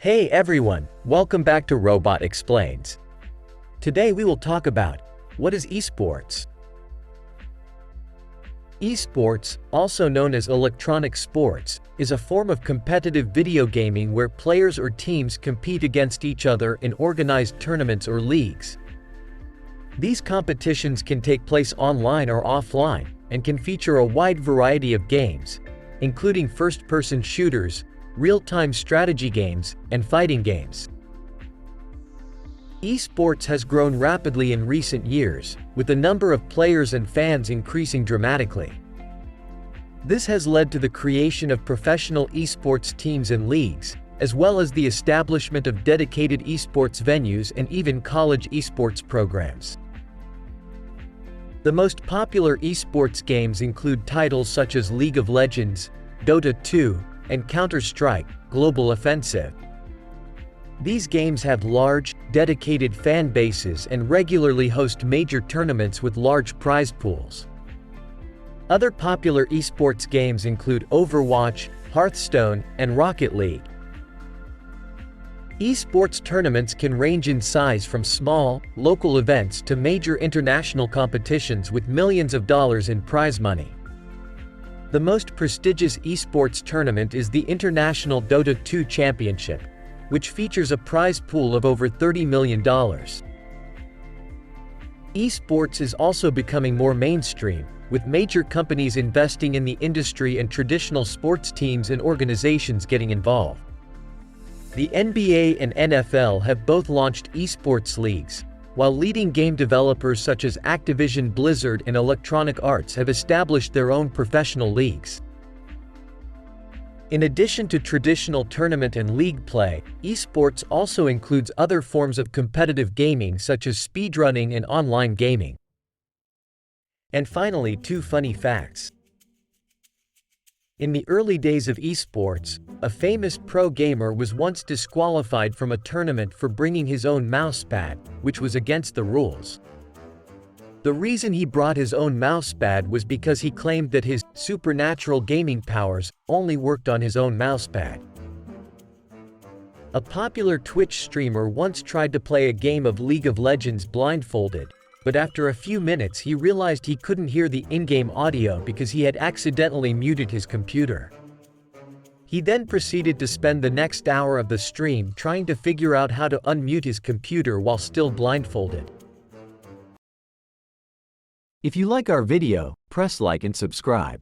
Hey everyone, welcome back to Robot Explains. Today we will talk about, what is esports? Esports, also known as electronic sports, is a form of competitive video gaming where players or teams compete against each other in organized tournaments or leagues. These competitions can take place online or offline, and can feature a wide variety of games, including first-person shooters, real-time strategy games, and fighting games. Esports has grown rapidly in recent years, with the number of players and fans increasing dramatically. This has led to the creation of professional esports teams and leagues, as well as the establishment of dedicated esports venues and even college esports programs. The most popular esports games include titles such as League of Legends, Dota 2, and Counter-Strike: Global Offensive. These games have large, dedicated fan bases and regularly host major tournaments with large prize pools. Other popular esports games include Overwatch, Hearthstone, and Rocket League. Esports tournaments can range in size from small, local events to major international competitions with millions of dollars in prize money. The most prestigious esports tournament is the International Dota 2 Championship, which features a prize pool of over $30 million. Esports is also becoming more mainstream, with major companies investing in the industry and traditional sports teams and organizations getting involved. The NBA and NFL have both launched esports leagues, while leading game developers such as Activision Blizzard and Electronic Arts have established their own professional leagues. In addition to traditional tournament and league play, esports also includes other forms of competitive gaming such as speedrunning and online gaming. And finally, two funny facts. In the early days of esports, a famous pro gamer was once disqualified from a tournament for bringing his own mousepad, which was against the rules. The reason he brought his own mousepad was because he claimed that his supernatural gaming powers only worked on his own mousepad. A popular Twitch streamer once tried to play a game of League of Legends blindfolded, but after a few minutes he realized he couldn't hear the in-game audio because he had accidentally muted his computer. He then proceeded to spend the next hour of the stream trying to figure out how to unmute his computer while still blindfolded. If you like our video, press like and subscribe.